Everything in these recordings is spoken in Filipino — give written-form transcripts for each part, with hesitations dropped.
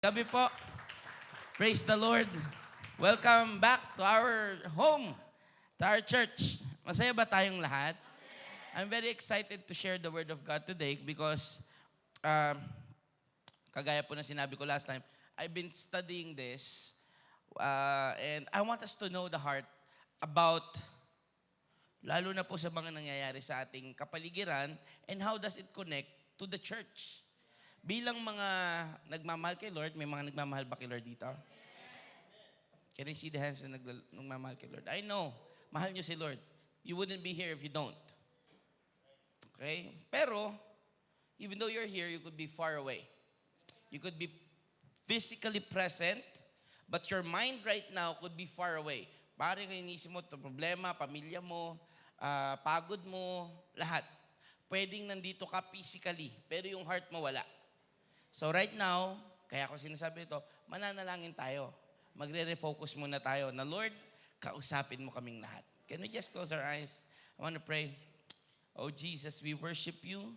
Gabi po. Praise the Lord. Welcome back to our home, to our church. Masaya ba tayong lahat? I'm very excited to share the Word of God today because, kagaya po na sinabi ko last time, I've been studying this and I want us to know the heart about, lalo na po sa mga nangyayari sa ating kapaligiran and how does it connect to the church. Bilang mga nagmamahal kay Lord, may mga nagmamahal ba kay Lord dito? Can I see the hands na nagmamahal kay Lord? I know, mahal niyo si Lord. You wouldn't be here if you don't. Okay? Pero, even though you're here, you could be far away. You could be physically present, but your mind right now could be far away. Parang inisip mo, problema, pamilya mo, pagod mo, lahat. Pwedeng nandito ka physically, pero yung heart mo wala. So right now, kaya ako sinasabi ito, mananalangin tayo. Magre-refocus muna tayo na, Lord, kausapin mo kaming lahat. Can we just close our eyes? I want to pray. Oh Jesus, we worship you.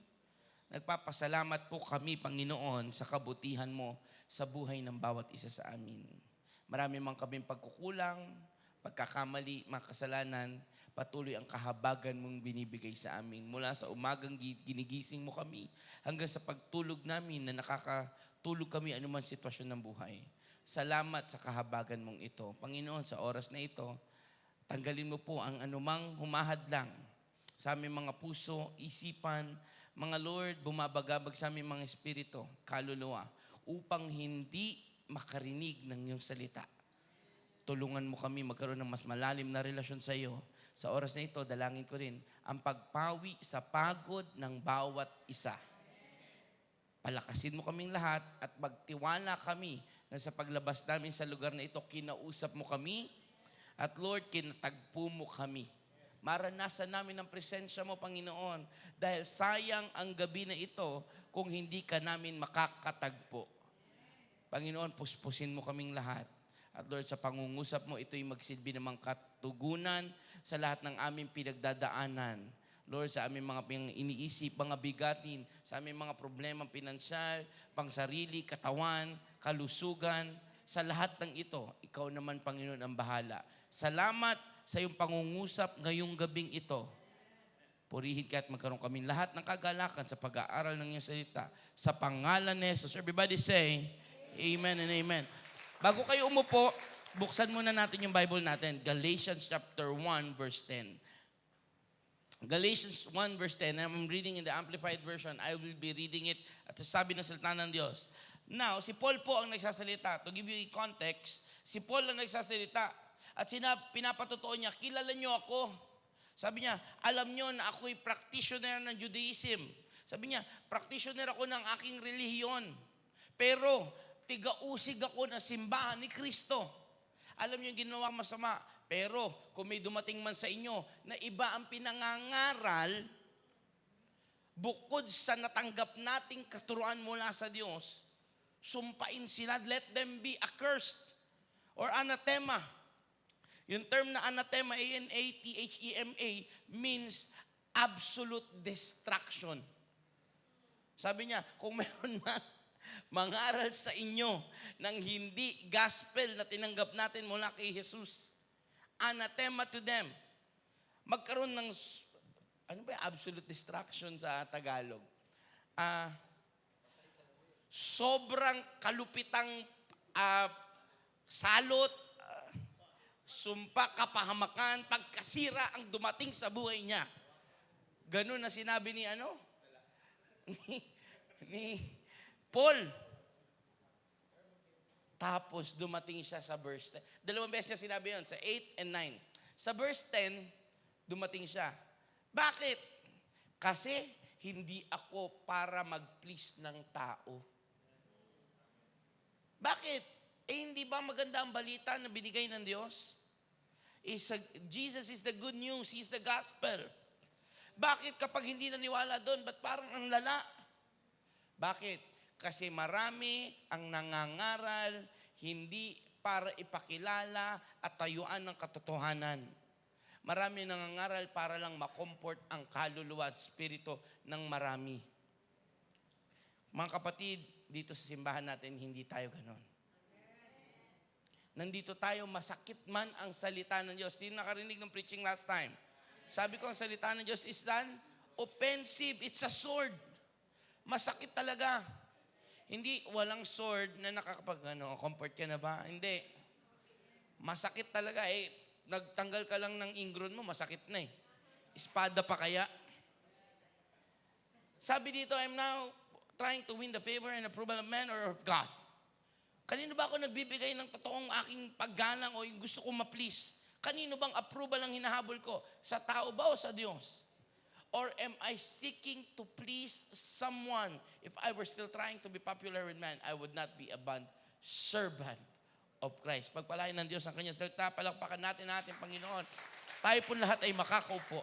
Nagpapasalamat po kami, Panginoon, sa kabutihan mo sa buhay ng bawat isa sa amin. Marami mang kaming pagkukulang, pagkakamali, mga kasalanan, patuloy ang kahabagan mong binibigay sa amin. Mula sa umagang ginigising mo kami, hanggang sa pagtulog namin na nakakatulog kami anuman sitwasyon ng buhay. Salamat sa kahabagan mong ito. Panginoon, sa oras na ito, tanggalin mo po ang anumang humahadlang sa aming mga puso, isipan, mga Lord, bumabagabag sa aming mga espiritu, kaluluwa, upang hindi makarinig ng iyong salita. Tulungan mo kami magkaroon ng mas malalim na relasyon sa iyo. Sa oras na ito, dalangin ko rin ang pagpawi sa pagod ng bawat isa. Palakasin mo kaming lahat at magtiwala kami na sa paglabas namin sa lugar na ito, kinausap mo kami at Lord, kinatagpo mo kami. Maranasan namin ang presensya mo, Panginoon, dahil sayang ang gabi na ito kung hindi ka namin makakatagpo. Panginoon, puspusin mo kaming lahat. At Lord, sa pangungusap mo, ito'y magsilbi namang katugunan sa lahat ng aming pinagdadaanan. Lord, sa aming mga iniisip, mga bigatin, sa aming mga problemang pinansyal, pangsarili, katawan, kalusugan, sa lahat ng ito, ikaw naman, Panginoon, ang bahala. Salamat sa iyong pangungusap ngayong gabing ito. Purihin ka at magkaroon kami lahat ng kagalakan sa pag-aaral ng iyong salita. Sa pangalan ni Jesus. Everybody say, Amen and Amen. Bago kayo umupo, buksan muna natin yung Bible natin. Galatians chapter 1 verse 10. Galatians 1 verse 10. I'm reading in the Amplified Version. I will be reading it at sabi ng salita ng Diyos. Now, si Paul po ang nagsasalita. To give you a context, si Paul ang nagsasalita. At pinapatotoo niya, kilala niyo ako. Sabi niya, alam niyo na ako'y practitioner ng Judaism. Sabi niya, practitioner ako ng aking relihiyon. Pero, tiga-usig ako na simbahan ni Kristo. Alam niyo yung ginawa masama. Pero kung may dumating man sa inyo na iba ang pinangangaral, bukod sa natanggap nating katuruan mula sa Diyos, sumpain sila, let them be accursed or anathema. Yung term na anathema, A-N-A-T-H-E-M-A, means absolute destruction. Sabi niya, kung meron man mangaral sa inyo ng hindi gospel na tinanggap natin mula kay Jesus, anathema to them. Magkaroon ng, ano ba yung absolute destruction sa Tagalog? Sobrang kalupitang salot, sumpa, kapahamakan, pagkasira ang dumating sa buhay niya. Ganun na sinabi ni ni Paul. Tapos dumating siya sa verse 10. Dalawang beses niya sinabi yun, sa 8 and 9. Sa verse 10, dumating siya. Bakit? Kasi hindi ako para mag-please ng tao. Bakit? Hindi ba maganda ang balita na binigay ng Diyos? Jesus is the good news. He is the gospel. Bakit kapag hindi naniwala doon, ba't parang ang lala? Bakit? Kasi marami ang nangangaral, hindi para ipakilala at tayuan ng katotohanan. Marami nangangaral para lang makomfort ang kaluluwa at spirito ng marami. Mga kapatid, dito sa simbahan natin, hindi tayo ganon. Nandito tayo, masakit man ang salita ng Diyos. Sino nakarinig ng preaching last time? Sabi ko, ang salita ng Diyos is offensive. It's a sword. Masakit talaga. Hindi, walang sword na comfort ka na ba? Hindi. Masakit talaga nagtanggal ka lang ng ingron mo, masakit na Espada pa kaya? Sabi dito, I'm now trying to win the favor and approval of man or of God. Kanino ba ako nagbibigay ng totoong aking paggalang o yung gusto kong ma-please? Kanino bang approval ang hinahabol ko? Sa tao ba o sa Diyos? Or am I seeking to please someone? If I were still trying to be popular with man, I would not be a bond servant of Christ. Pagpalain ng Diyos ang kanyang salita, palakpakan natin Panginoon. Tayo po lahat ay makakaupo.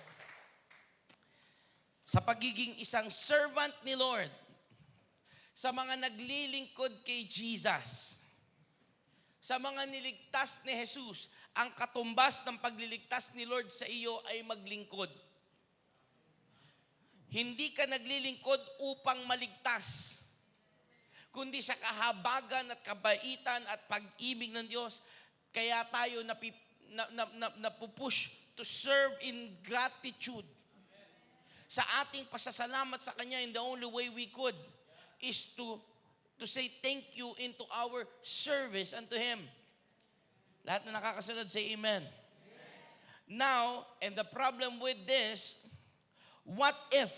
Sa pagiging isang servant ni Lord, sa mga naglilingkod kay Jesus, sa mga niligtas ni Jesus, ang katumbas ng pagliligtas ni Lord sa iyo ay maglingkod. Hindi ka naglilingkod upang maligtas, kundi sa kahabagan at kabaitan at pag-ibig ng Diyos. Kaya tayo napupush to serve in gratitude. Sa ating pasasalamat sa Kanya, in the only way we could is to say thank you into our service unto Him. Lahat na nakakasunod, say amen. Now, and the problem with this, what if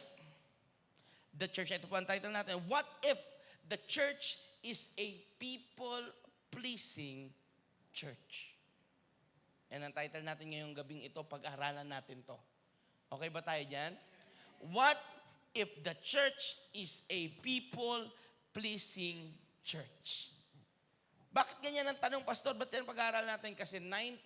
the church, ito po ang title natin, what if the church is a people-pleasing church? And ang title natin ngayong gabing ito, pag-aralan natin to. Okay ba tayo dyan? What if the church is a people-pleasing church? Bakit ganyan ang tanong, Pastor? Ba't yan pag-aaral natin? Kasi 90%,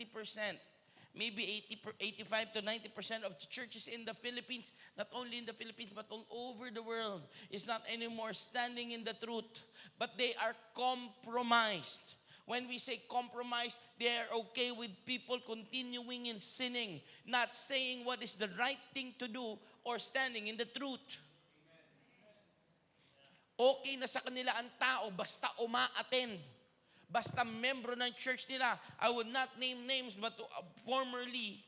maybe 85 to 90% of the churches in the Philippines, not only in the Philippines, but all over the world, is not anymore standing in the truth, but they are compromised. When we say compromise, they are okay with people continuing in sinning, not saying what is the right thing to do or standing in the truth. Okay na sa kanila ang tao basta uma-attend. Basta membro ng church nila. I would not name names, but formerly,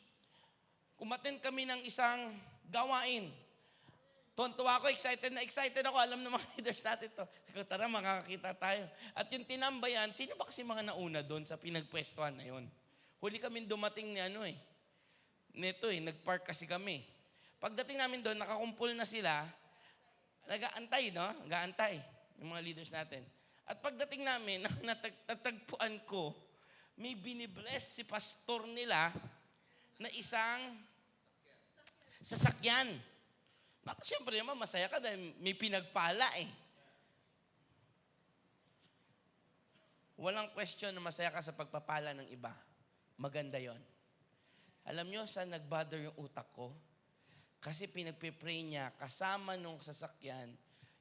umattend kami ng isang gawain. Tuwan-tuwa ako, excited ako. Alam ng mga leaders natin to. Tara, makakakita tayo. At yung tinambayan, sino ba kasi mga nauna doon sa pinagpwestuhan na yun? Huli kami dumating ni nagpark kasi kami. Pagdating namin doon, nakakumpul na sila, nag-aantay, nag-aantay yung mga leaders natin. At pagdating namin, natagpuan ko, may binibless si pastor nila na isang sasakyan. Siyempre naman, masaya ka dahil may pinagpala Walang question na masaya ka sa pagpapala ng iba. Maganda yon. Alam nyo, saan nag-bother yung utak ko? Kasi pinagpipray niya, kasama nung sasakyan,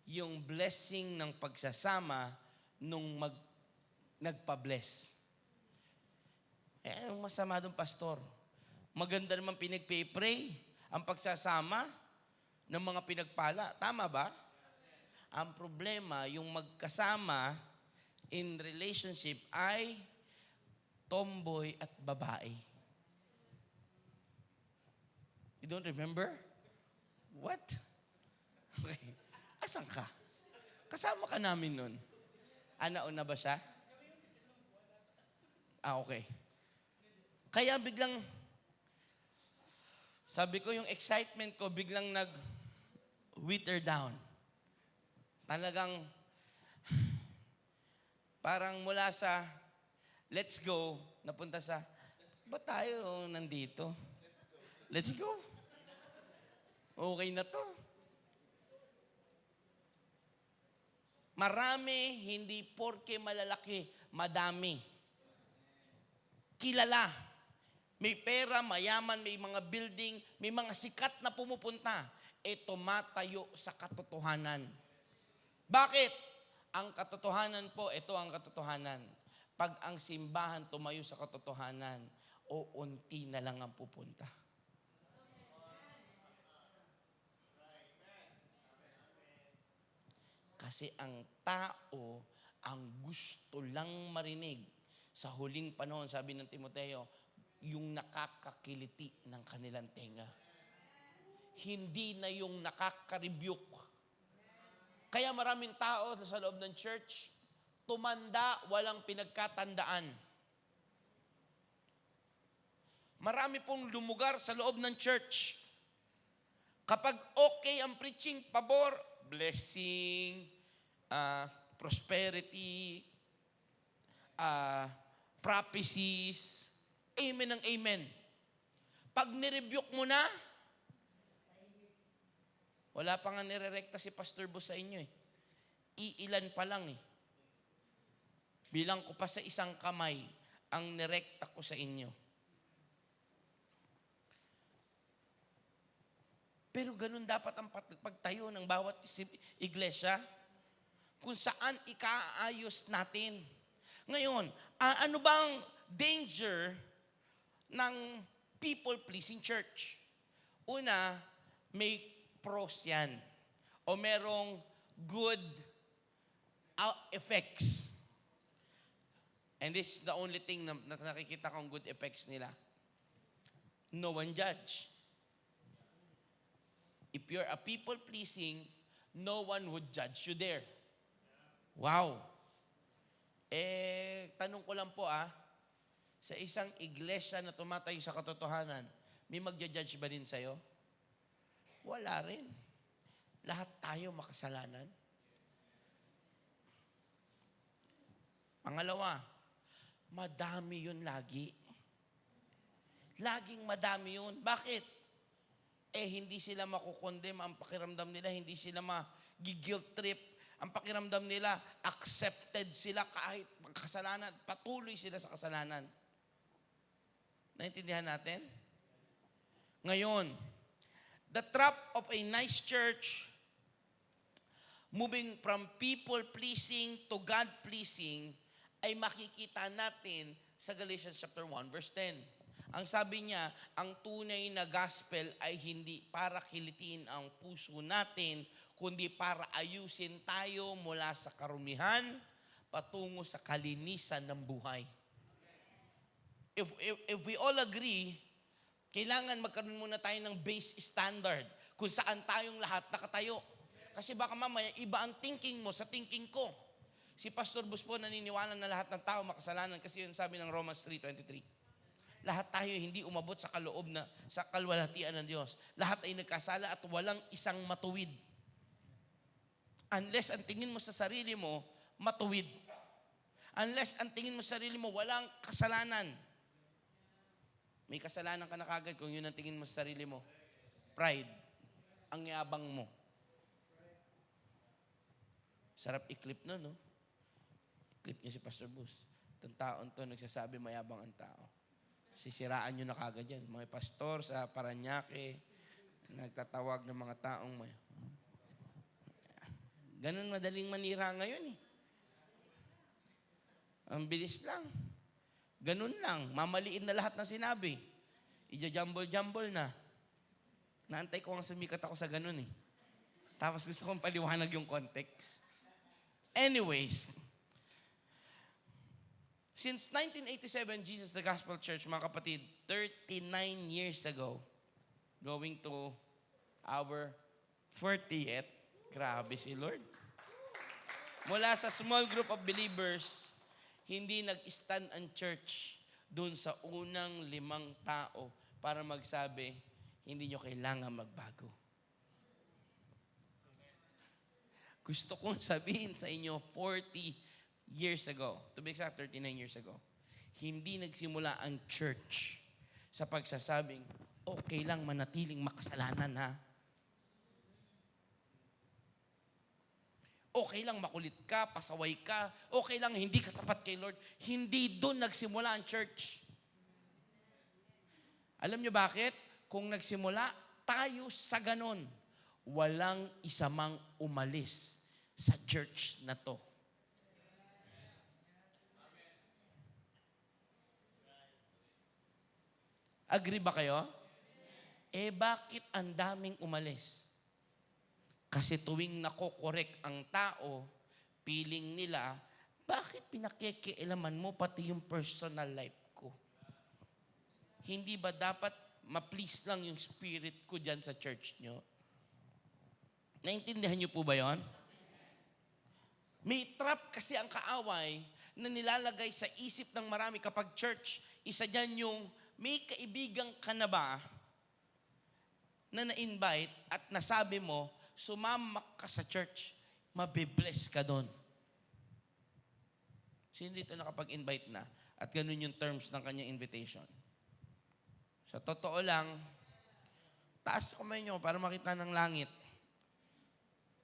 yung blessing ng pagsasama nung nagpa-bless. Ang masama doon, pastor. Maganda naman pinagpipray, ang pagsasama ng mga pinagpala. Tama ba? Ang problema, yung magkasama in relationship ay tomboy at babae. You don't remember? What? Okay. Asan ka? Kasama ka namin nun. Nauna ba siya? Okay. Kaya biglang, sabi ko yung excitement ko biglang nag-wither down. Talagang, parang mula sa let's go, napunta sa, ba't tayo nandito? Let's go. Okay na to. Marami, hindi porke malalaki, madami. Kilala. May pera, mayaman, may mga building, may mga sikat na pumupunta. Tumatayo sa katotohanan. Bakit? Ang katotohanan po, ito ang katotohanan. Pag ang simbahan tumayo sa katotohanan, unti na lang ang pupunta. Kasi ang tao, ang gusto lang marinig sa huling panahon, sabi ng Timoteo, yung nakakakiliti ng kanilang tenga. Hindi na yung nakaka-rebuke. Kaya maraming tao sa loob ng church, tumanda, walang pinagkatandaan. Marami pong lumugar sa loob ng church. Kapag okay ang preaching, pabor, blessing, prosperity, prophecies, amen ang amen. Pag nirebuke mo na, wala pa nga nirerekta si Pastor Bus sa inyo eh. Iilan pa lang eh. Bilang ko pa sa isang kamay ang nirekta ko sa inyo. Pero ganun dapat ang pagtayo ng bawat iglesia kung saan ikaayos natin. Ngayon, ano bang danger ng people-pleasing church? Una, may pros yan. O merong good effects. And this is the only thing na nakikita kong good effects nila. No one judge. If you're a people-pleasing, no one would judge you there. Wow. Tanong ko lang po sa isang iglesia na tumatayo sa katotohanan, may magja-judge ba din sa'yo? Wala rin. Lahat tayo makasalanan. Pangalawa, madami yun lagi. Laging madami yun. Bakit? Hindi sila makukondem. Ang pakiramdam nila, hindi sila mag-guilt trip. Ang pakiramdam nila, accepted sila kahit kasalanan. Patuloy sila sa kasalanan. Naintindihan natin? Ngayon, the trap of a nice church, moving from people-pleasing to God-pleasing, ay makikita natin sa Galatians chapter 1, verse 10. Ang sabi niya, ang tunay na gospel ay hindi para kilitiin ang puso natin, kundi para ayusin tayo mula sa karumihan patungo sa kalinisan ng buhay. If we all agree, kailangan magkaroon muna tayo ng base standard kung saan tayong lahat nakatayo. Kasi baka mamaya iba ang thinking mo sa thinking ko. Si Pastor Bus po naniniwala na lahat ng tao makasalanan kasi yun sabi ng Romans 3:23. Lahat tayo hindi umabot sa kaloob na sa kalwalhatian ng Diyos. Lahat ay nagkasala at walang isang matuwid. Unless ang tingin mo sa sarili mo, matuwid. Unless ang tingin mo sa sarili mo, walang kasalanan. May kasalanan ka na kagad kung yun ang tingin mo sa sarili mo. Pride. Ang yabang mo. Sarap i-clip nun, no? I-clip niya si Pastor Bus. Itong taon to, nagsasabi mayabang ang tao. Sisiraan nyo na kagad yan. Mga pastor sa Paranaque, nagtatawag ng mga taong may... Ganun madaling manira ngayon eh. Ang bilis lang. Ganun lang. Mamaliin na lahat ng sinabi. Ija-jumble-jumble na. Naantay ko ang sumikat ako sa ganun eh. Tapos gusto kong paliwanag yung context. Anyways, since 1987, Jesus the Gospel Church, mga kapatid, 39 years ago, going to our 40th, grabe si Lord. Mula sa small group of believers, hindi nag-stand ang church dun sa unang 5 tao para magsabi, hindi nyo kailangan magbago. Gusto kong sabihin sa inyo, 40 years ago, to be exact, 39 years ago, hindi nagsimula ang church sa pagsasabing, okay lang manatiling makasalanan ha. Okay lang makulit ka, pasaway ka, okay lang hindi ka tapat kay Lord. Hindi doon nagsimula ang church. Alam nyo bakit? Kung nagsimula tayo sa ganon, walang isa mang umalis sa church na to. Agree ba kayo? Bakit ang daming umalis? Kasi tuwing nako-correct ang tao, feeling nila, bakit pinakikialaman mo pati yung personal life ko? Hindi ba dapat ma-please lang yung spirit ko dyan sa church nyo? Naintindihan nyo po ba yon? May trap kasi ang kaaway na nilalagay sa isip ng marami kapag church. Isa dyan yung may kaibigang ka na ba na na-invite at nasabi mo, sumama ka sa church, mabibless ka doon. Sino dito nakapag-invite na? At ganun yung terms ng kanyang invitation. Sa totoo lang, taas kamay nyo para makita ng langit.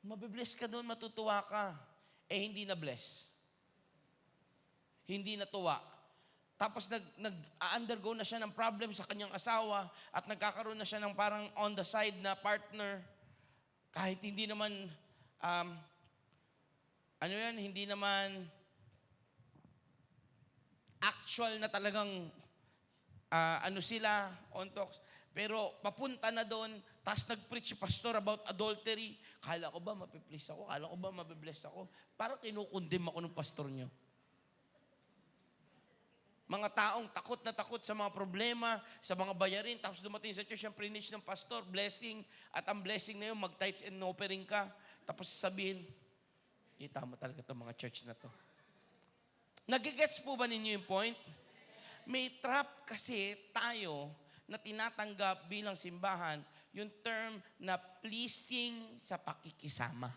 Mabibless ka doon, matutuwa ka. Hindi na-bless. Hindi natuwa. Tapos nag-undergo na siya ng problem sa kanyang asawa at nagkakaroon na siya ng parang on the side na partner. Kahit hindi naman, hindi naman actual na talagang sila, on talks. Pero papunta na doon, tapos nag-preach si pastor about adultery. Kala ko ba mapiplease ako? Kala ko ba mabibless ako? Parang kinukundim ako ng pastor nyo. Mga taong takot na takot sa mga problema, sa mga bayarin, tapos dumating sa church yung preach ng pastor, blessing, at ang blessing na yun, mag-tithes and offering ka. Tapos sabihin, kita mo talaga itong mga church na to. Nagigets po ba ninyo yung point? May trap kasi tayo na tinatanggap bilang simbahan, yung term na pleasing sa pakikisama.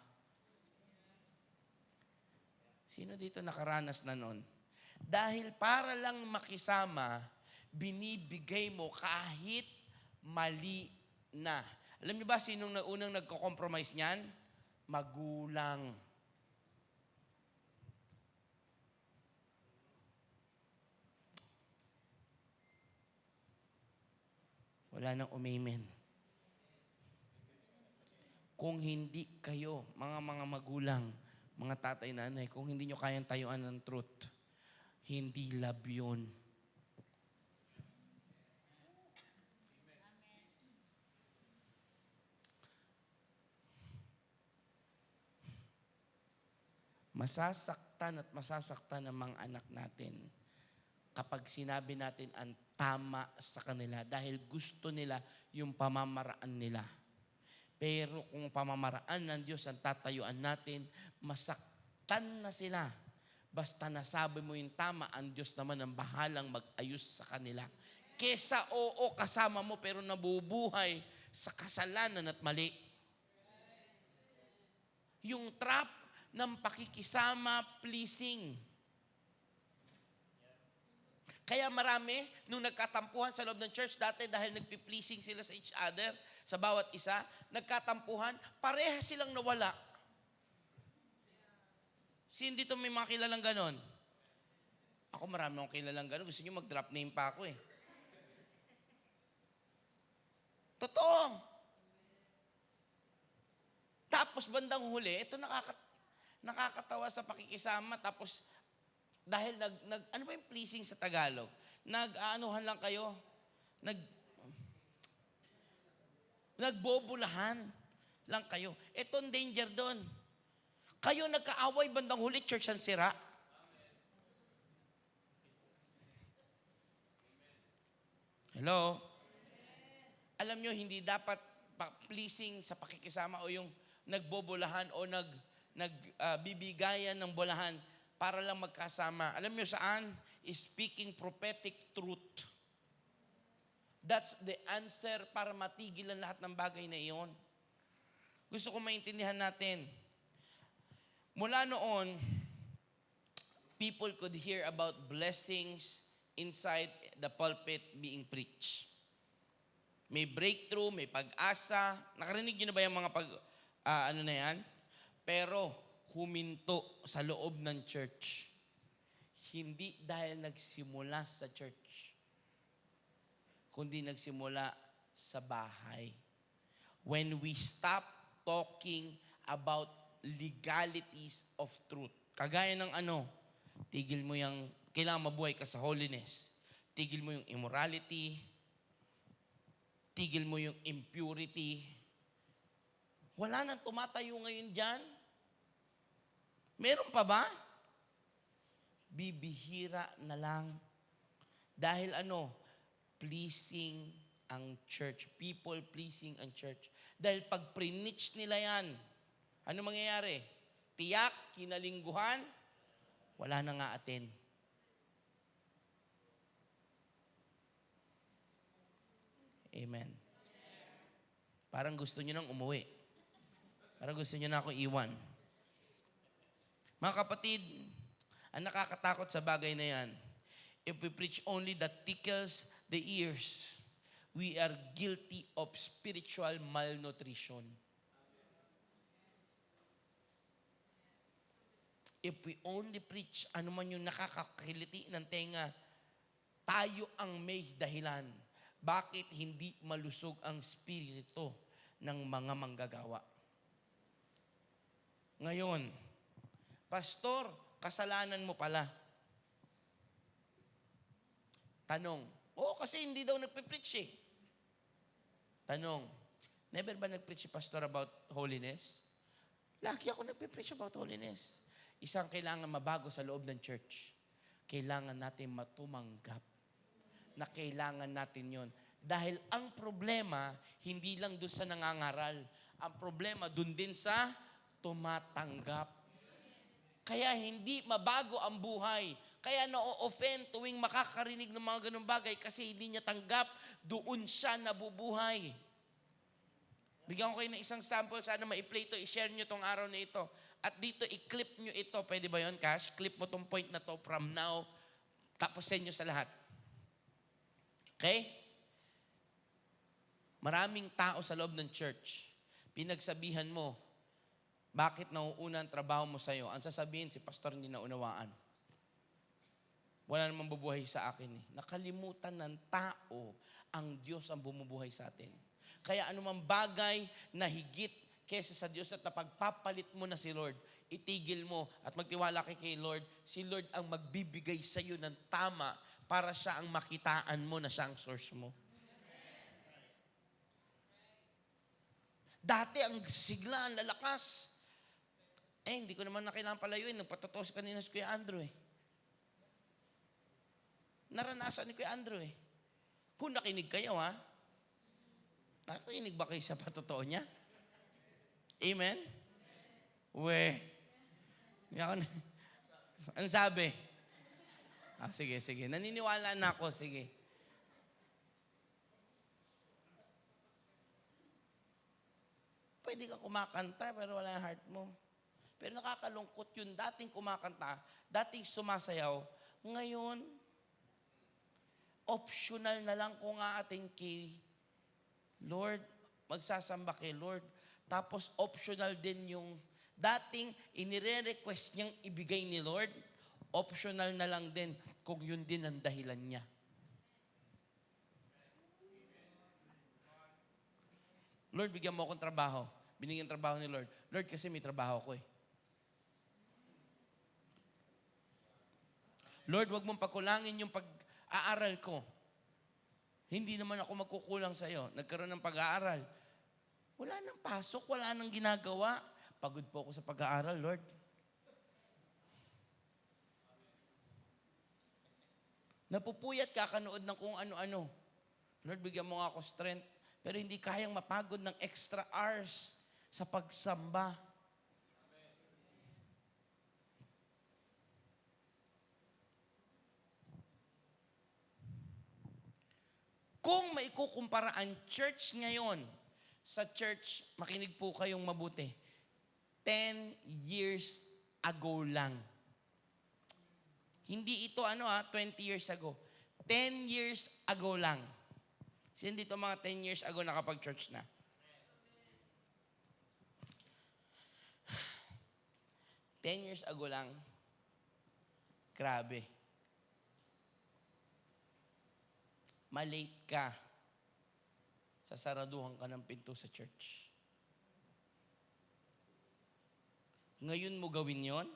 Sino dito nakaranas na nun? Dahil para lang makisama, binibigay mo kahit mali na. Alam niyo ba sinong unang nagko-compromise niyan? Magulang. Wala nang umamen. Kung hindi kayo, mga magulang, mga tatay, nanay, kung hindi nyo kayang tayuan ng truth, hindi love yun. Masasaktan at masasaktan ng mga anak natin kapag sinabi natin ang tama sa kanila dahil gusto nila yung pamamaraan nila. Pero kung pamamaraan ng Diyos ang tatayuan natin, masaktan na sila. Basta nasabi mo yung tama, ang Diyos naman ang bahalang mag-ayos sa kanila. Kesa oo, kasama mo pero nabubuhay sa kasalanan at mali. Yung trap ng pakikisama, pleasing. Kaya marami, nung nagkatampuhan sa loob ng church dati dahil nagpi-pleasing sila sa each other, sa bawat isa, nagkatampuhan, pareha silang nawala. Sino dito may mga kilalang ganon? Ako marami akong kilalang ganon. Gusto nyo mag-drop name pa ako eh. Totoo. Tapos bandang huli, ito nakakatawa sa pakikisama, tapos dahil ano ba yung pleasing sa Tagalog? Nag-aanuhan lang kayo. Nagbobulahan lang kayo. Ito ang danger doon. Kayo nagkaaway bandang huli, church ang sira. Hello? Alam nyo, hindi dapat pleasing sa pakikisama o yung nagbobulahan o nagbibigayan ng bulahan para lang magkasama. Alam niyo saan? Speaking prophetic truth. That's the answer para matigil ang lahat ng bagay na iyon. Gusto ko maintindihan natin. Mula noon, people could hear about blessings inside the pulpit being preached. May breakthrough, may pag-asa. Nakarinig niyo na ba yung mga na yan? Pero, huminto sa loob ng church. Hindi dahil nagsimula sa church, kundi nagsimula sa bahay. When we stop talking about legalities of truth. Kagaya ng tigil mo yung, kailangan mabuhay ka sa holiness. Tigil mo yung immorality. Tigil mo yung impurity. Wala nang tumatayo ngayon dyan? Meron pa ba? Bibihira na lang. Dahil pleasing ang church. People pleasing ang church. Dahil pag pre-niche nila yan, ano mangyayari? Tiyak, kinalingguhan, wala na nga atin. Amen. Parang gusto nyo nang umuwi. Parang gusto nyo na ako iwan. Mga kapatid, ang nakakatakot sa bagay na yan, if we preach only that tickles the ears, we are guilty of spiritual malnutrition. If we only preach, ano man yung nakakakiliti ng tenga, tayo ang may dahilan. Bakit hindi malusog ang spirito ng mga manggagawa? Ngayon, Pastor, kasalanan mo pala. Tanong, kasi hindi daw nagpe-preach eh. Tanong, never ba nag-preach si Pastor about holiness? Lagi ako nagpe-preach about holiness. Isang kailangan mabago sa loob ng church. Kailangan natin matumanggap na kailangan natin yon. Dahil ang problema, hindi lang doon sa nangangaral. Ang problema doon din sa tumatanggap. Kaya hindi mabago ang buhay. Kaya na-offend tuwing makakarinig ng mga ganung bagay kasi hindi niya tanggap, doon siya nabubuhay. Bigyan ko kayo ng isang sample, sana ma-play ito, i-share nyo itong araw na ito. At dito, i-clip nyo ito. Pwede ba yon, Cash? Clip mo itong point na to from now, tapos send nyo sa lahat. Okay? Maraming tao sa loob ng church, pinagsabihan mo, bakit nauuna ang trabaho mo sa'yo? Ang sasabihin, si pastor hindi naunawaan. Wala namang bubuhay sa akin eh. Nakalimutan ng tao, ang Diyos ang bumubuhay sa atin. Kaya anumang bagay na higit kesa sa Diyos at napagpapalit mo na si Lord, itigil mo at magtiwala kay Lord. Si Lord ang magbibigay sa iyo ng tama para siya ang makitaan mo na siya ang source mo. Dati ang sigla, ang lalakas. Hindi ko naman na kailangan palayuin. Nagpatotoo sa kanina si Kuya Andrew eh. Naranasan ni Kuya Andrew eh. Kung nakinig kayo ha, nakinig ba kayo sa patotoo niya? Amen? Ano sabi? Sige. Naniniwala na ako, sige. Pwede ka kumakanta pero wala yung heart mo. Pero nakakalungkot yun. Dating kumakanta, dating sumasayaw, ngayon, optional na lang kung aating kay Lord, magsasamba kay Lord. Tapos optional din yung dating inire-request niyang ibigay ni Lord, optional na lang din kung yun din ang dahilan niya. Lord, bigyan mo akong trabaho. Binigyan trabaho ni Lord. Lord, kasi may trabaho ko eh. Lord, wag mong pagkulangin yung pag-aaral ko. Hindi naman ako magkukulang sa iyo. Nagkaroon ng pag-aaral. Wala nang pasok, wala nang ginagawa. Pagod po ako sa pag-aaral, Lord. Napupuyat kakanood ng kung ano-ano. Lord, bigyan mo nga ako strength. Pero hindi kayang mapagod ng extra hours sa pagsamba. Kung maikukumpara ang church ngayon sa church, makinig po kayong mabuti, 10 years ago lang. Hindi ito 20 years ago. 10 years ago lang. Sino dito mga 10 years ago nakapag-church na? Ten years ago lang, grabe. Malate ka. Sasaraduhan ka ng pinto sa church. Ngayon mo gawin yon?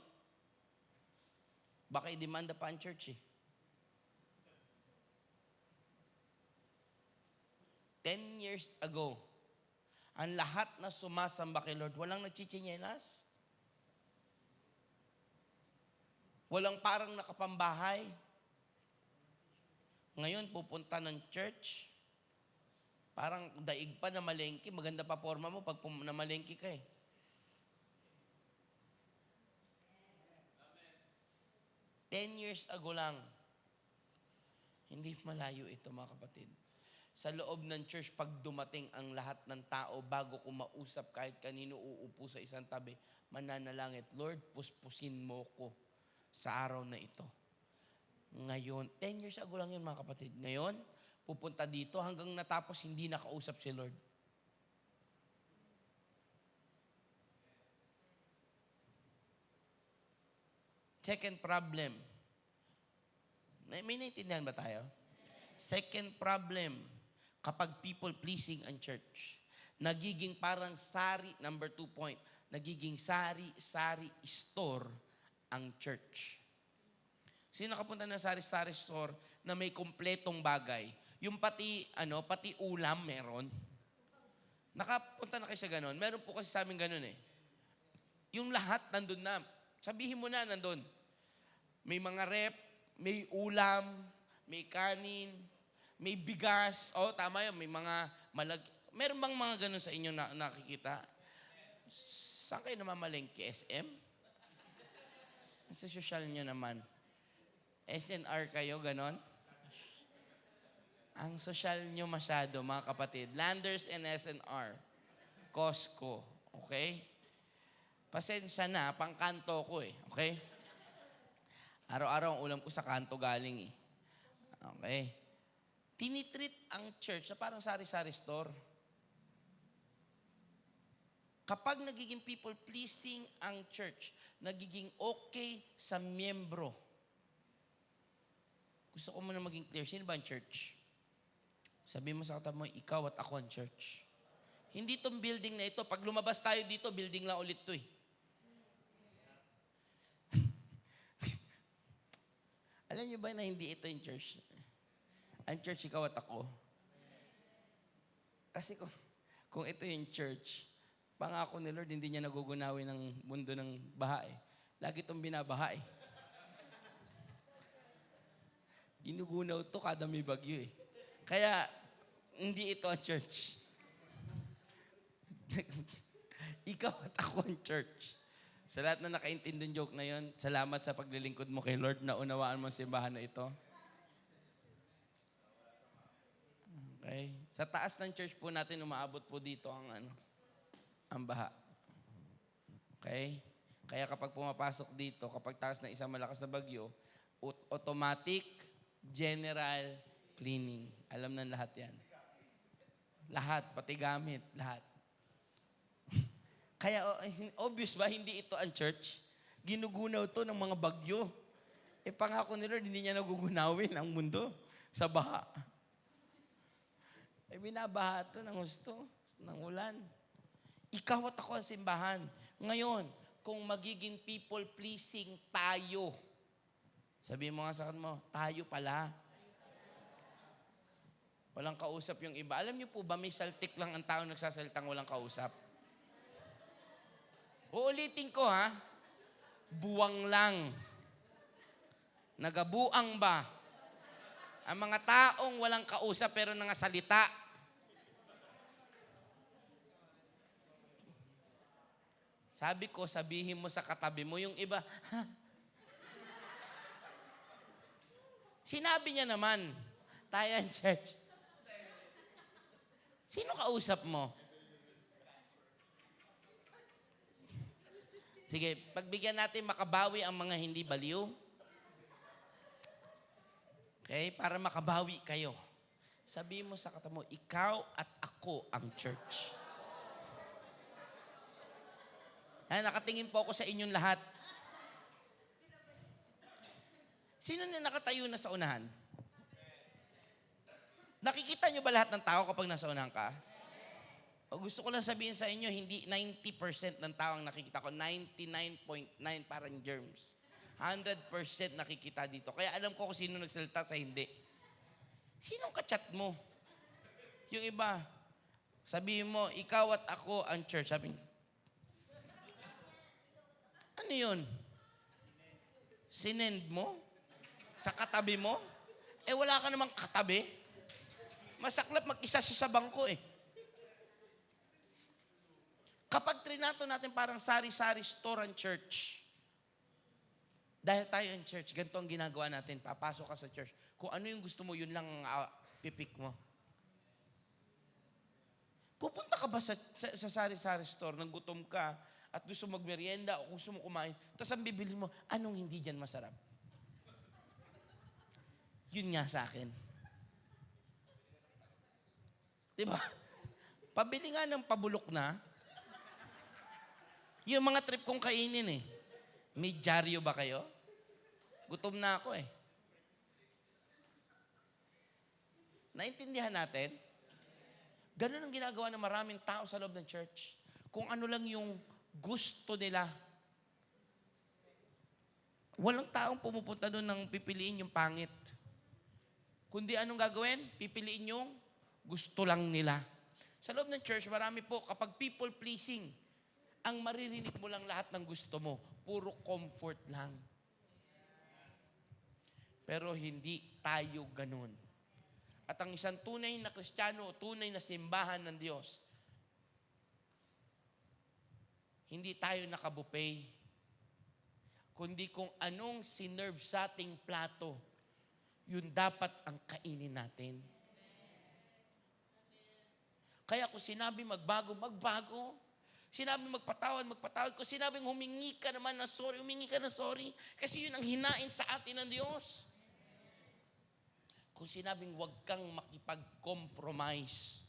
Baka i-demanda pa ang church eh. 10 years ago, Ang lahat na sumasamba kay Lord, walang nagchichinyelas. Walang parang nakapambahay. Ngayon, pupunta ng church, parang daig pa na malengke, maganda pa forma mo pag namalengke ka eh. Amen. 10 years ago lang, hindi malayo ito mga kapatid. Sa loob ng church, pag dumating ang lahat ng tao, bago ko mausap kahit kanino uupo sa isang tabi, mananalangit, Lord, puspusin mo ko sa araw na ito. Ngayon, 10 years ago lang yun mga kapatid. Ngayon, pupunta dito hanggang natapos hindi nakausap si Lord. Second problem. May naintindihan ba tayo? Second problem, kapag people-pleasing ang church, nagiging parang number 2 point, nagiging sari-sari store ang church. Sino nakapunta na sari-sari store na may kumpletong bagay? Yung pati ulam meron. Nakapunta na kayo sa ganon? Meron po kasi sa amin ganon eh. Yung lahat nandun na. Sabihin mo na nandun. May mga rep, may ulam, may kanin, may bigas. Oh, tama yun. May mga meron bang mga ganon sa inyo na nakikita? Saan kayo namamalengke? SM? Sa social nyo naman. SNR kayo, ganon? Ang social nyo masyado, mga kapatid. Landers and SNR. Costco. Okay? Pasensya na, pang kanto ko eh. Okay? Araw-araw ang ulam ko sa kanto galing eh. Okay? Tinitreat ang church na parang sari-sari store. Kapag nagiging people-pleasing ang church, nagiging okay sa miyembro. Gusto ko muna maging clear. Sino ba ang church? Sabi mo sa katabi mo, ikaw at ako ang church. Hindi itong building na ito. Pag lumabas tayo dito, building lang ulit ito eh. Alam niyo ba na hindi ito yung church? Ang church, ikaw at ako. Kasi kung ito yung church, pangako ni Lord, hindi niya nagugunawin ng mundo ng baha eh. Lagi itong binabaha eh. Ginugunaw to kada may bagyo eh. Kaya, hindi ito ang church. Ikaw at ako ang church. Sa lahat na nakaintindong joke na yon, salamat sa paglilingkod mo kay Lord na unawaan mo ang simbahan na ito. Okay? Sa taas ng church po natin, umaabot po dito ang baha. Okay? Kaya kapag pumapasok dito, kapag taas na isang malakas na bagyo, automatic, general cleaning. Alam ng lahat yan. Lahat, pati gamit, lahat. Kaya obvious ba, hindi ito ang church? Ginugunaw to ng mga bagyo. Pangako ni Lord, hindi niya nagugunawin ang mundo sa baha. Binabaha to ng gusto, ng ulan. Ikaw at ako ang simbahan. Ngayon, kung magiging people-pleasing tayo, sabihin mo nga sa akin mo, tayo pala. Walang kausap yung iba. Alam niyo po ba, may saltik lang ang tao nagsasalitang walang kausap? Uulitin ko ha, buwang lang. Nagabuang ba? Ang mga taong walang kausap pero nangasalita. Sabi ko, sabihin mo sa katabi mo, yung iba, ha? Sinabi niya naman, tayo ang church. Sino kausap mo? Sige, pagbigyan natin makabawi ang mga hindi baliw. Okay? Para makabawi kayo. Sabi mo sa katabi mo, ikaw at ako ang church. Nakatingin po ako sa inyong lahat. Sino na nakatayo na sa unahan? Nakikita nyo ba lahat ng tao kapag nasa unahan ka? O gusto ko lang sabihin sa inyo, hindi 90% ng tao ang nakikita ko. 99.9 parang germs. 100% nakikita dito. Kaya alam ko kung sino nagsalita sa hindi. Sinong kachat mo? Yung iba, Sabihin mo, ikaw at ako ang church. Sabi niya, ano yun? Sinend mo? Sa katabi mo? Eh wala ka namang katabi. Masaklap mag-isa siya sa bangko eh. Kapag trinato natin parang sari-sari store ang church, dahil tayo ang church, ganito ang ginagawa natin. Papasok ka sa church. Kung ano yung gusto mo, yun lang pipik mo. Pupunta ka ba sa sari-sari store nang gutom ka at gusto magmerienda o gusto mo kumain, tapos ang bibili mo, anong hindi dyan masarap? Yun nga sa akin. Diba? Pabili nga ng pabulok na. Yung mga trip kong kainin eh. May dyaryo ba kayo? Gutom na ako eh. Naintindihan natin? Ganun ang ginagawa ng maraming tao sa loob ng church. Kung ano lang yung gusto nila. Walang taong pumupunta doon ng pipiliin yung pangit. Kundi anong gagawin? Pipiliin yung gusto lang nila. Sa loob ng church, marami po, kapag people pleasing, ang maririnig mo lang lahat ng gusto mo. Puro comfort lang. Pero hindi tayo ganun. At ang isang tunay na Kristiyano, tunay na simbahan ng Diyos, hindi tayo nakabupay, kundi kung anong sinerve sa ating plato, yun dapat ang kainin natin. Kaya kung sinabi magbago, magbago. Sinabi magpatawad, magpatawad. Kung sinabing humingi ka naman ng sorry, humingi ka ng sorry. Kasi yun ang hinain sa atin ng Diyos. Kung sinabing huwag kang makipag-compromise,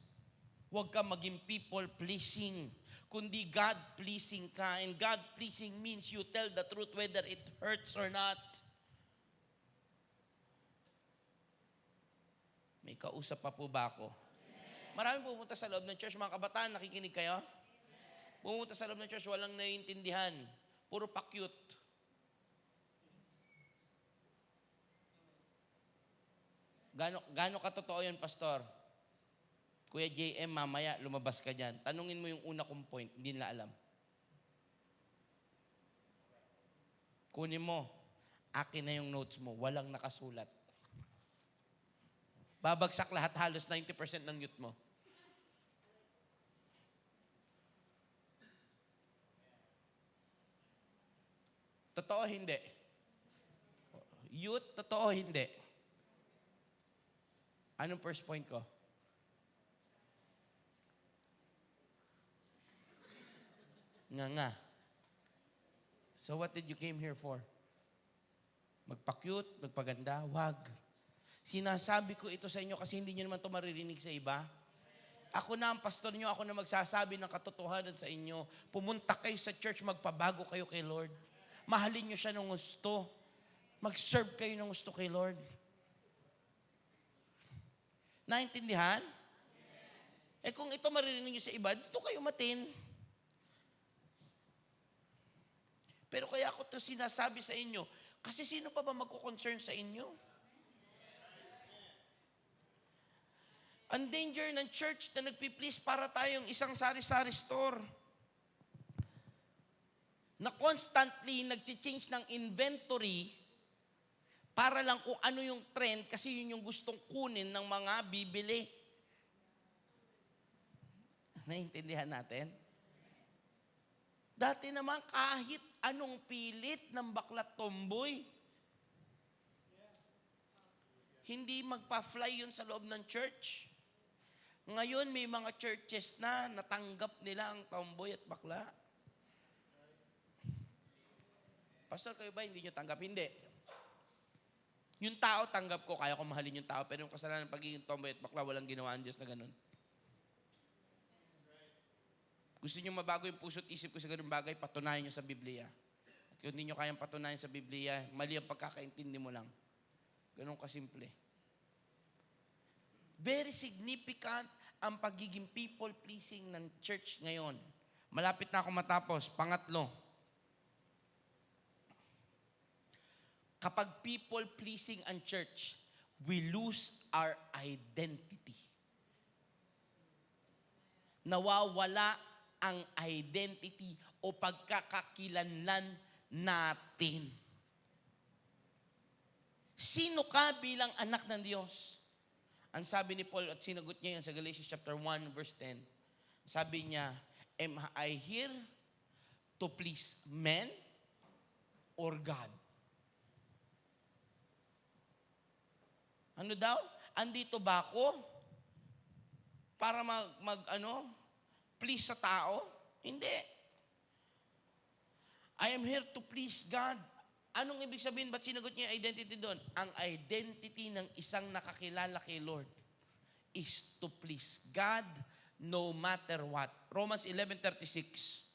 huwag kang maging people-pleasing, kundi God-pleasing ka. And God-pleasing means you tell the truth whether it hurts or not. May kausap pa po ba ako? Maraming pumunta sa loob ng church. Mga kabataan, nakikinig kayo? Pumunta sa loob ng church, walang naiintindihan. Puro pa-cute. Gano katotoo yan, Pastor? Kuya JM, mamaya lumabas ka dyan. Tanungin mo yung una kong point, hindi nila alam. Kunin mo, akin na yung notes mo, walang nakasulat. Babagsak lahat, halos 90% ng youth mo. Totoo, hindi. Youth, totoo, hindi. Anong first point ko? Nga. So what did you came here for? Magpa-cute, magpaganda? Wag. Sinasabi ko ito sa inyo kasi hindi nyo naman ito maririnig sa iba. Ako na ang pastor nyo, ako na magsasabi ng katotohanan sa inyo. Pumunta kayo sa church, magpabago kayo kay Lord. Mahalin nyo siya ng gusto. Mag-serve kayo ng gusto kay Lord. Naintindihan? Eh kung ito maririnig nyo sa iba, dito kayo matin. Pero kaya ako ito sinasabi sa inyo, kasi sino pa ba magko-concern sa inyo? Ang danger ng church na nagpi-please para tayong isang sari-sari store na constantly nag-change ng inventory para lang kung ano yung trend kasi yun yung gustong kunin ng mga bibili. Naintindihan natin? Dati naman kahit anong pilit ng baklat tomboy, hindi magpa-fly yun sa loob ng church. Ngayon, may mga churches na natanggap nila ang tomboy at bakla. Pastor, kayo ba hindi nyo tanggap? Hindi. Yung tao, tanggap ko, kaya ko mahalin yung tao, pero yung kasalanan ng pagiging tomboy at bakla, walang ginawa ang Diyos na ganun. Gusto nyo mabago yung puso't isip ko sa ganung bagay, patunayan nyo sa Biblia. At kung hindi nyo kayang patunayan sa Biblia, mali ang pagkakaintindi mo lang. Ganun kasimple. Very significant ang pagiging people-pleasing ng church ngayon. Malapit na ako matapos. Pangatlo, kapag people-pleasing ang church, we lose our identity. nawawala ang identity o pagkakakilanlan natin. Sino ka bilang anak ng Diyos? Ang sabi ni Paul, at sinagot niya yan sa Galatians chapter 1, verse 10. Sabi niya, am I here to please men or God? Ano daw? Andito ba ako para please sa tao? Hindi. I am here to please God. Anong ibig sabihin? Ba't sinagot niya yung identity doon? Ang identity ng isang nakakilala kay Lord is to please God no matter what. Romans 11:36.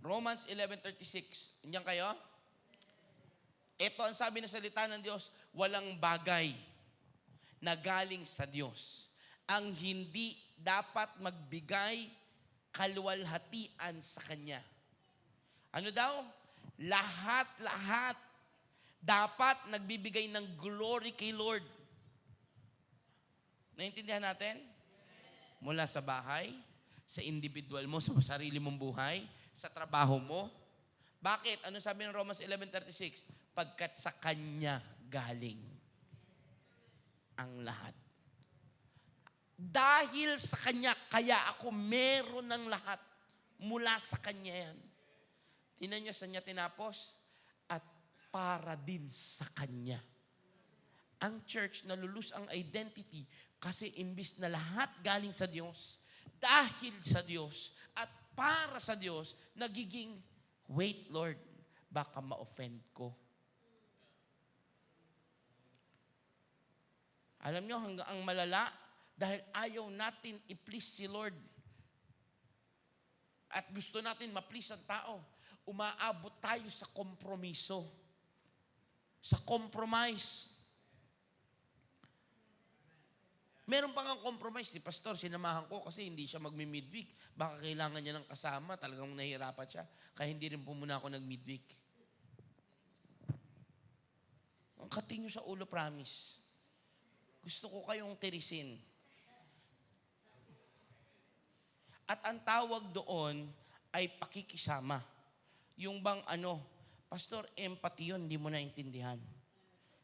Romans 11:36. Andiyan kayo? Ito ang sabi ng salita ng Diyos, walang bagay na galing sa Diyos ang hindi dapat magbigay kaluwalhatian sa Kanya. Ano daw? Lahat dapat nagbibigay ng glory kay Lord. Naintindihan natin? Mula sa bahay, sa individual mo, sa sarili mong buhay, sa trabaho mo. Bakit? Ano sabi ng Romans 11:36? Pagkat sa Kanya galing ang lahat. Dahil sa Kanya, kaya ako meron ng lahat. Mula sa Kanya yan. Tingnan niyo, saan niya tinapos? At para din sa Kanya. Ang church, nalulus ang identity kasi imbis na lahat galing sa Diyos, dahil sa Diyos, at para sa Diyos, nagiging, wait Lord, baka ma-offend ko. Alam niyo, hanggang ang malala, dahil ayaw natin i-please si Lord. At gusto natin ma-please ang tao. Umaabot tayo sa kompromiso. Sa compromise. Meron pa nga compromise. Si Pastor, sinamahan ko kasi hindi siya magmi-midweek. Baka kailangan niya ng kasama. Talagang nahihirapan siya. Kaya hindi rin po muna ako nag-midweek. Ang kating nyo sa ulo, promise. Gusto ko kayong tirisin. At ang tawag doon ay pakikisama. Yung bang Pastor, empathy yun, hindi mo naintindihan.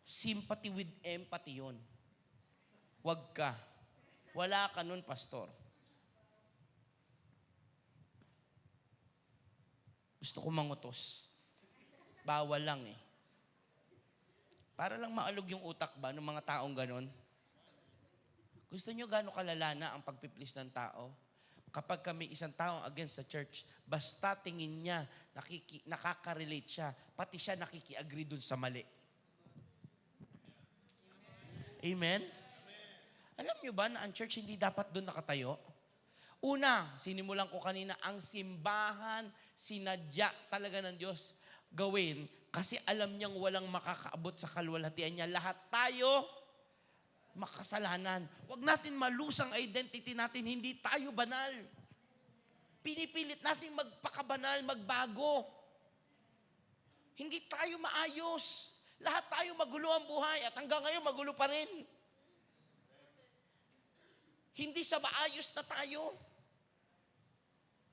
Sympathy with empathy yun. Wag ka. Wala ka nun, Pastor. Gusto ko mangutos. Bawal lang eh. Para lang maalog yung utak ba ng mga taong ganon? Gusto nyo gano'ng kalala na ang pagpiplis ng tao? Kapag kami isang taong against the church, basta tingin niya, nakaka-relate siya, pati siya nakiki-agree dun sa mali. Amen? Alam niyo ba na ang church hindi dapat dun nakatayo? Una, sinimulan ko kanina, ang simbahan, sinadya talaga ng Diyos gawin kasi alam niyang walang makakaabot sa kaluwalhatian niya. Lahat tayo makasalanan. Huwag natin malusang identity natin. Hindi tayo banal. Pinipilit natin magpakabanal, magbago. Hindi tayo maayos. Lahat tayo magulo ang buhay at hanggang ngayon magulo pa rin. Hindi sa maayos na tayo.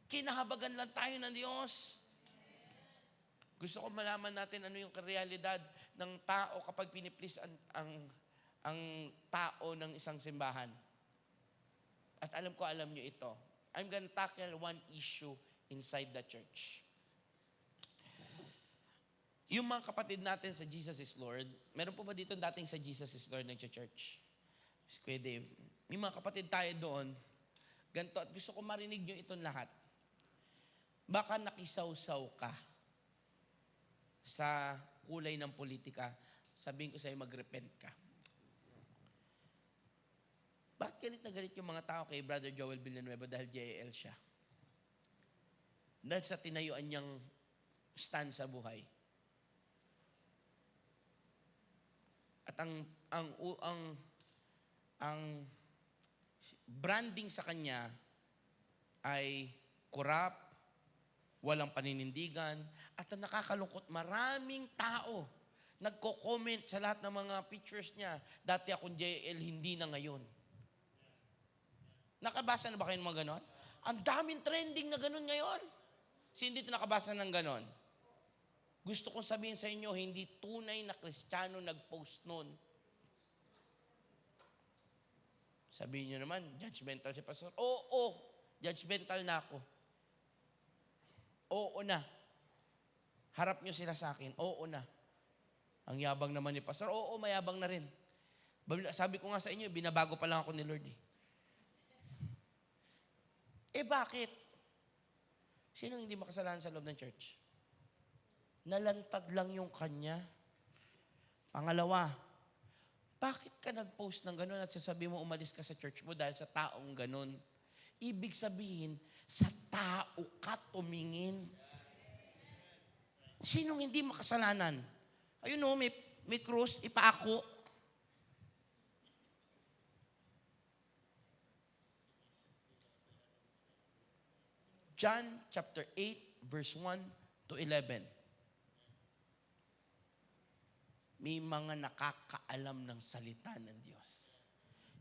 Kinahabagan lang tayo ng Diyos. Gusto ko malaman natin ano yung realidad ng tao kapag piniplis ang tao ng isang simbahan. At alam nyo ito. I'm gonna tackle one issue inside the church. Yung mga kapatid natin sa Jesus is Lord, meron po ba dito dating sa Jesus is Lord nag-church? Kuya Dave, may mga kapatid tayo doon, ganito, at gusto ko marinig nyo itong lahat. Baka nakisawsaw ka sa kulay ng politika, sabihin ko sa'yo, mag-repent ka. Bakit galit na galit yung mga tao kay Brother Joel Villanueva dahil JAL siya? Dahil sa tinayuan niyang stand sa buhay. At ang branding sa kanya ay corrupt, walang paninindigan, at ang nakakalungkot, maraming tao nagko-comment sa lahat ng mga pictures niya, dati akong JL, hindi na ngayon. Nakabasa na ba kayo ng mga ganon? Ang daming trending na ganon ngayon. Sino dito nakabasa ng ganon? Gusto kong sabihin sa inyo, hindi tunay na Kristiyano nag-post nun. Sabihin nyo naman, judgmental si pastor. Oo, judgmental na ako. Oo na. Harap nyo sila sa akin, oo na. Ang yabang naman ni pastor, oo, mayabang na rin. Sabi ko nga sa inyo, binabago pa lang ako ni Lord eh. Bakit? Sino hindi makasalanan sa loob ng church? Nalantad lang yung kanya. Pangalawa, bakit ka nag-post ng gano'n at sasabi mo umalis ka sa church mo dahil sa taong gano'n? Ibig sabihin, sa tao ka tumingin. Sinong hindi makasalanan? Ayun o, may cross, ipaako. John chapter 8, verse 1 to 11. May mga nakakaalam ng salita ng Diyos.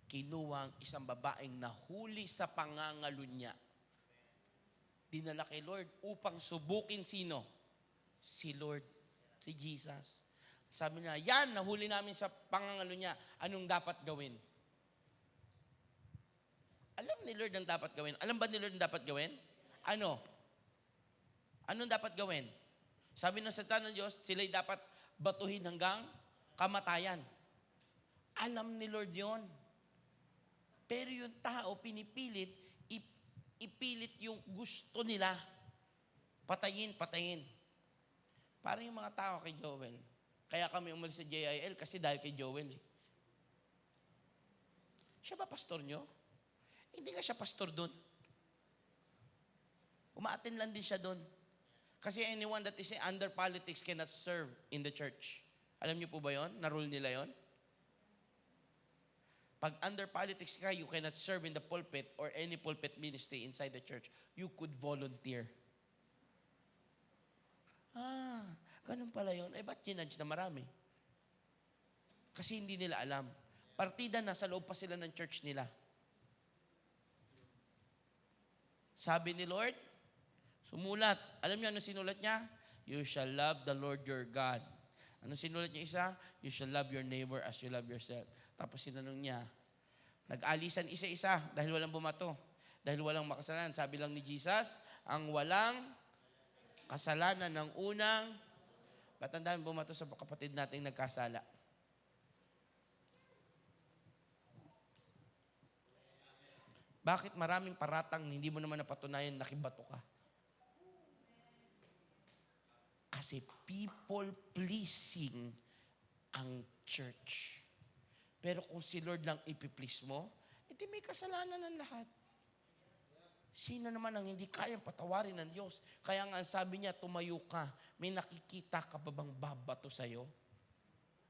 Kinuha ang isang babaeng nahuli sa pangangalunya. Dinala kay Lord upang subukin sino? Si Lord, si Jesus. Sabi niya, yan, nahuli namin sa pangangalunya. Anong dapat gawin? Alam ni Lord ang dapat gawin. Alam ba ni Lord ang dapat gawin? Ano? Anong dapat gawin? Sabi ng salita ng Diyos, sila'y dapat batuhin hanggang kamatayan. Alam ni Lord yon. Pero yung tao, pinipilit, ipilit yung gusto nila. Patayin. Parang yung mga tao kay Joel. Kaya kami umalis sa JIL kasi dahil kay Joel eh. Siya ba pastor nyo? Hindi nga siya pastor doon. Umaattend lang din siya doon. Kasi anyone that is under politics cannot serve in the church. Alam niyo po ba yon? Na-rule nila yon? Pag under politics ka, you cannot serve in the pulpit or any pulpit ministry inside the church. You could volunteer. Ganun pala yun. Ba't ginudge na marami? Kasi hindi nila alam. Partida na sa loob pa sila ng church nila. Sabi ni Lord, sumulat. Alam niyo ano sinulat niya? You shall love the Lord your God. Ano sinulat niya isa? You shall love your neighbor as you love yourself. Tapos sinanong niya, nag-alisan isa-isa dahil walang bumato. Dahil walang makasalanan. Sabi lang ni Jesus, ang walang kasalanan ng unang, ba't ang dami bumato sa kapatid nating nagkasala? Bakit maraming paratang hindi mo naman napatunayan nakibato ka? Kasi people-pleasing ang church. Pero kung si Lord lang ipiplease mo, edi may kasalanan ng lahat. Sino naman ang hindi kayang patawarin ng Diyos? Kaya nga sabi niya, tumayo ka. May nakikita ka ba bang babato sa'yo?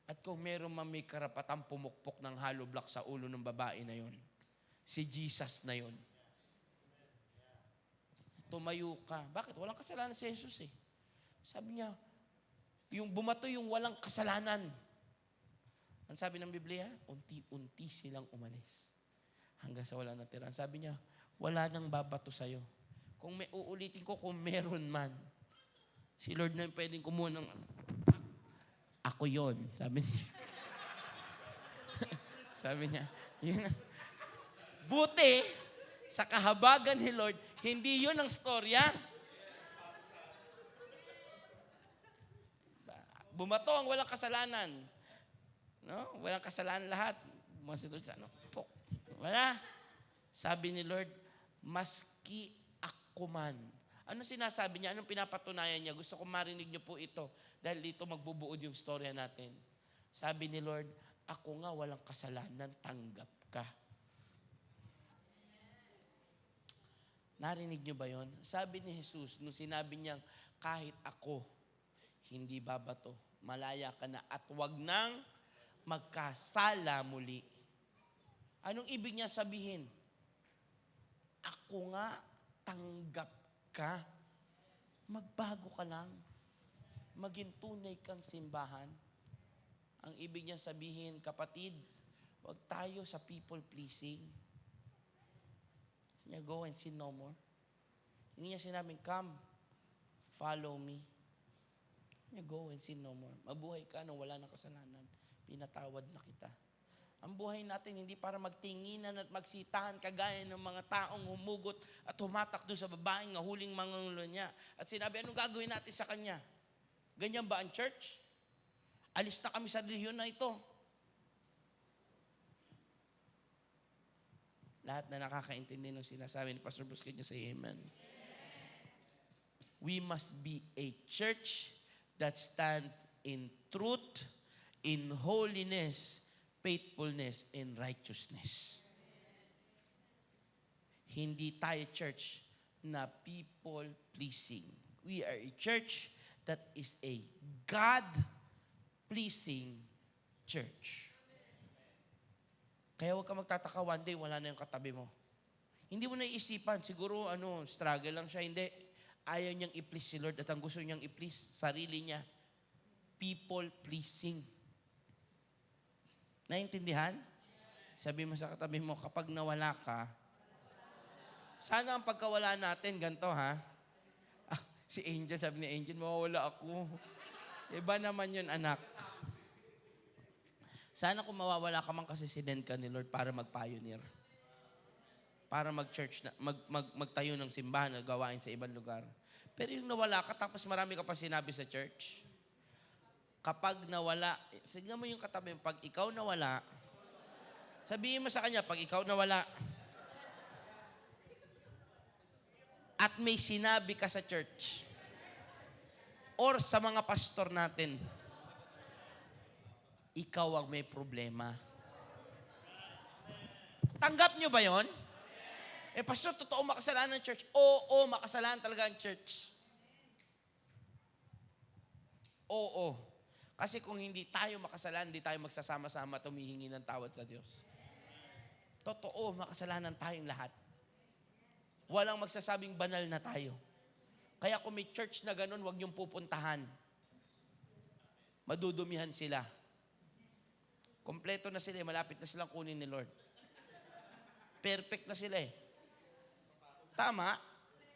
At kung meron man may karapatang pumukpok ng hollow block sa ulo ng babae na yon, si Jesus na yon. Tumayo ka. Bakit? Walang kasalanan si Jesus eh. Sabi niya, yung bumato yung walang kasalanan. Ang sabi ng Biblia, unti-unti silang umalis. Hanggang sa wala natira. Sabi niya, wala nang babato sa'yo. Kung may uulitin ko, kung meron man, si Lord na yung pwedeng kumuha ng, ako yon, sabi niya. Sabi niya, yun. Buti, sa kahabagan ni Lord, hindi yun ang storya. Bumato ang walang kasalanan. No? Walang kasalanan lahat. Bumato sa ano? Pok. Wala. Sabi ni Lord, maski ako man. Ano sinasabi niya? Anong pinapatunayan niya? Gusto ko marinig niyo po ito dahil dito magbubuod yung storya natin. Sabi ni Lord, ako nga walang kasalanan, tanggap ka. Narinig niyo ba yon? Sabi ni Jesus, nung sinabi niyang, kahit ako, hindi babato, malaya ka na at wag nang magkasala muli. Anong ibig niya sabihin? Ako nga, tanggap ka. Magbago ka lang. Maging tunay kang simbahan. Ang ibig niya sabihin, kapatid, wag tayo sa people pleasing. niya, go and sin no more. Hindi niya sinabing, come, follow me. Niya, go and sin no more. Mabuhay ka nang wala ng kasalanan. Pinatawad na kita. Ang buhay natin hindi para magtinginan at magsitahan kagaya ng mga taong humugot at humatak doon sa babaeng na huling mangulo niya. At sinabi, anong gagawin natin sa kanya? Ganyan ba ang church? Alis na kami sa relihiyon na ito. Lahat na nakakaintindi ng sinasabi ni Pastor Busquets niyo, say amen. We must be a church that stands in truth, in holiness, faithfulness, and righteousness. Hindi tayo church na people-pleasing. We are a church that is a God-pleasing church. Kaya huwag ka magtataka, one day, wala na yung katabi mo. Hindi mo naiisipan, siguro, struggle lang siya. Hindi. Ayaw niyang i-please si Lord at ang gusto niyang i-please, sarili niya. People-pleasing. Naintindihan? Sabi mo sa katabi mo, kapag nawala ka, sana ang pagkawala natin, ganito ha? Si Angel, sabi ni Angel, mawawala ako. Iba naman yun, anak. Sana kung mawawala ka man kasi sinend ka ni Lord para mag-pioneer. Para mag-church, magtayo ng simbahan na gawain sa ibang lugar. Pero yung nawala ka, tapos marami ka pa sinabi sa church. Kapag nawala, sige mo yung katabi, pag ikaw nawala, sabihin mo sa kanya, pag ikaw nawala, at may sinabi ka sa church, or sa mga pastor natin, ikaw ang may problema. Tanggap nyo ba yon? Pastor, totoo makasalanan ng church? Oo, makasalanan talaga ang church. Oo. Kasi kung hindi tayo makasalanan, hindi tayo magsasama-sama tumihingi ng tawad sa Diyos. Totoo, makasalanan tayong lahat. Walang magsasabing banal na tayo. Kaya kung may church na ganun, huwag niyong pupuntahan. Madudumihan sila. Kompleto na sila, malapit na silang kunin ni Lord. Perfect na sila eh. Tama?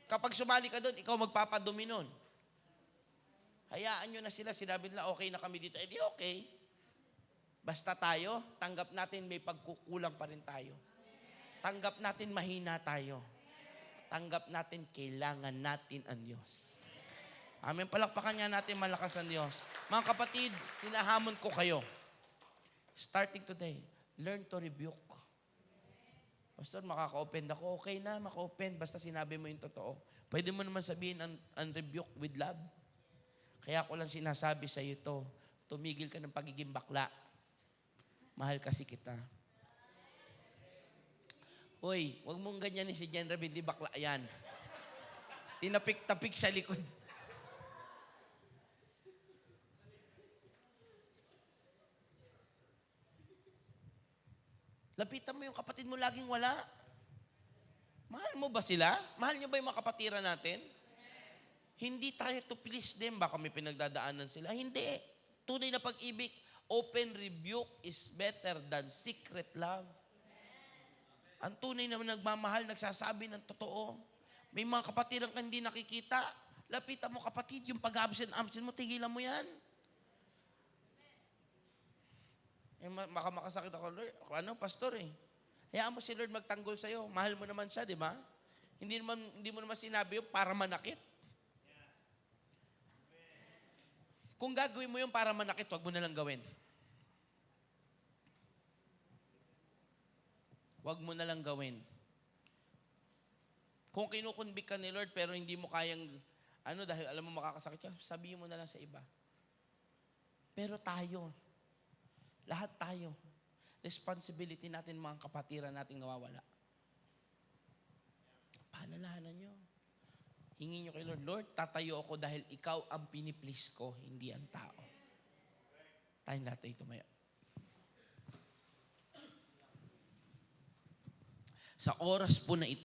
Kapag sumali ka doon, ikaw magpapadumi nun. Hayaan nyo na sila, sinabi nila, okay na kami dito. Eh di okay. Basta tayo, tanggap natin may pagkukulang pa rin tayo. Tanggap natin mahina tayo. Tanggap natin kailangan natin ang Diyos. Amen. Palakpakan niya natin malakas ang Diyos. Mga kapatid, hinahamon ko kayo. Starting today, learn to rebuke. Pastor, makaka-offend ako. Okay na, maka-offend. Basta sinabi mo yung totoo. Pwede mo naman sabihin ang rebuke with love. Kaya ko lang sinasabi sa iyo to, tumigil ka ng pagiging bakla. Mahal kasi kita. Hoy, wag mong ganyanin si Jen Rab, hindi bakla yan. Tinapik-tapik sa likod. Lapitan mo yung kapatid mo laging wala. Mahal mo ba sila? Mahal niyo ba yung mga kapatiran natin? Hindi tayo to please them. Baka may pinagdadaanan sila. Hindi. Tunay na pag-ibig, open rebuke is better than secret love. Ang tunay naman nagmamahal, nagsasabi ng totoo. May mga kapatiran ka hindi nakikita. Lapitan mo kapatid, yung pag-absent mo, tigilan mo yan. Makasakit ako, Lord. Pastor eh. Hayaan mo si Lord magtanggol sa'yo. Mahal mo naman siya, di ba? Hindi mo naman sinabi yun para manakit. Kung gagawin mo yun para manakit, wag mo na lang gawin. Wag mo na lang gawin. Kung kinukunbik ka ni Lord pero hindi mo kayang, dahil alam mo makakasakit ka, sabihin mo na lang sa iba. Pero tayo, lahat tayo, responsibility natin mga kapatiran nating nawawala. Paalalahanan nyo. Hingin nyo kay Lord, Lord, tatayo ako dahil ikaw ang piniplease ko, hindi ang tao. Tayong lahat ay tumaya. Sa oras po na ito,